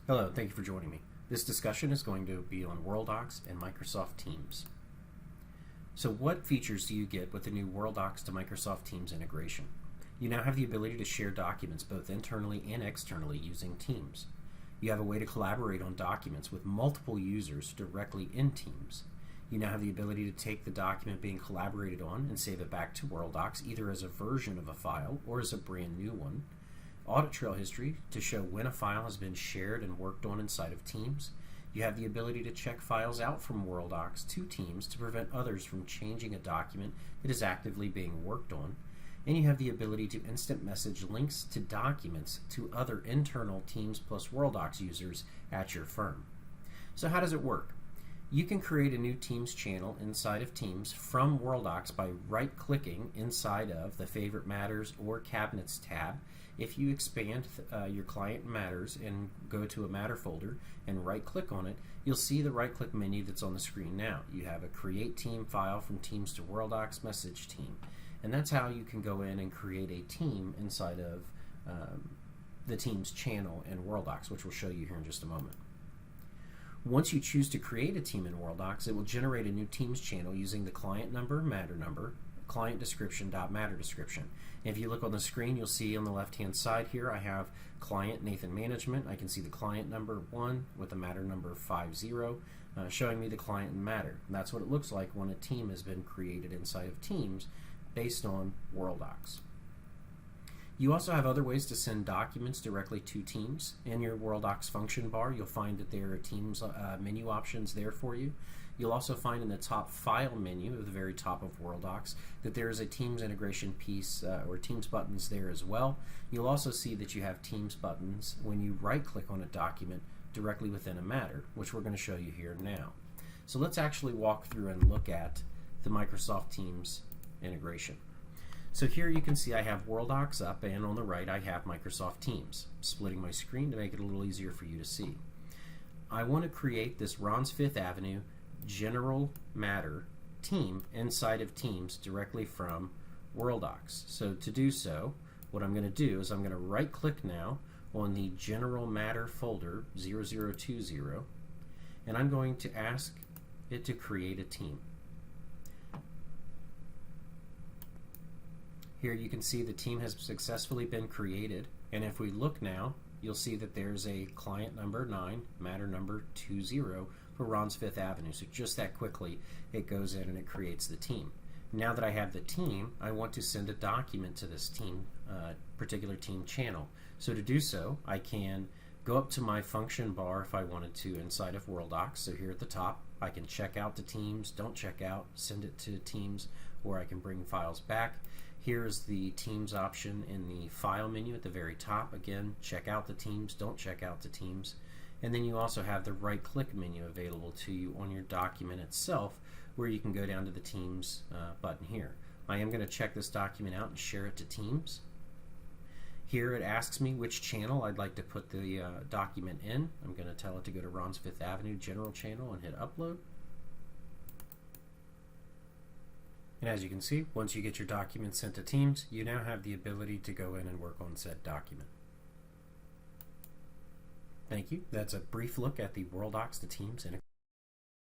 Hello, thank you for joining me. This discussion is going to be on Worldox and Microsoft Teams. So what features do you get with the new Worldox to Microsoft Teams integration? You now have the ability to share documents both internally and externally using Teams. You have a way to collaborate on documents with multiple users directly in Teams. You now have the ability to take the document being collaborated on and save it back to Worldox either as a version of a file or as a brand new one. Audit trail history to show when a file has been shared and worked on inside of Teams. You have the ability to check files out from Worldox to Teams to prevent others from changing a document that is actively being worked on. And you have the ability to instant message links to documents to other internal Teams plus Worldox users at your firm. So how does it work? You can create a new Teams channel inside of Teams from Worldox by right-clicking inside of the Favorite Matters or Cabinets tab. If you expand your client matters and go to a matter folder and right-click on it, you'll see the right-click menu that's on the screen now. You have a Create Team file from Teams to Worldox Message Team. And that's how you can go in and create a team inside of the Teams channel in Worldox, which we'll show you here in just a moment. Once you choose to create a team in Worldox, it will generate a new Teams channel using the client number, matter number, client description, matter description. If you look on the screen, you'll see on the left-hand side here, I have client Nathan Management. I can see the client number 1 with the matter number 50, showing me the client and matter. And that's what it looks like when a team has been created inside of Teams based on Worldox. You also have other ways to send documents directly to Teams. In your Worldox function bar, you'll find that there are Teams menu options there for you. You'll also find in the top file menu at the very top of Worldox that there is a Teams integration piece or Teams buttons there as well. You'll also see that you have Teams buttons when you right-click on a document directly within a matter, which we're going to show you here now. So let's actually walk through and look at the Microsoft Teams integration. So here you can see I have Worldox up, and on the right I have Microsoft Teams. Splitting my screen to make it a little easier for you to see. I want to create this Ron's Fifth Avenue general matter team inside of Teams directly from Worldox. So to do so, what I'm going to do is I'm going to right click now on the general matter folder 0020, and I'm going to ask it to create a team. Here you can see the team has successfully been created, and if we look now, you'll see that there's a client number 9, matter number 20 for Ron's Fifth Avenue. So just that quickly, it goes in and it creates the team. Now that I have the team, I want to send a document to this team, particular team channel. So to do so, I can go up to my function bar if I wanted to inside of Worldox. So here at the top, I can check out the teams, don't check out, send it to Teams, or I can bring files back. Here's the Teams option in the File menu at the very top. Again, check out the teams, don't check out the teams. And then you also have the right-click menu available to you on your document itself, where you can go down to the Teams button here. I am going to check this document out and share it to Teams. Here it asks me which channel I'd like to put the document in. I'm going to tell it to go to Ron's Fifth Avenue General Channel and hit Upload. And as you can see, once you get your document sent to Teams, you now have the ability to go in and work on said document. Thank you. That's a brief look at the Worldox to Teams integration.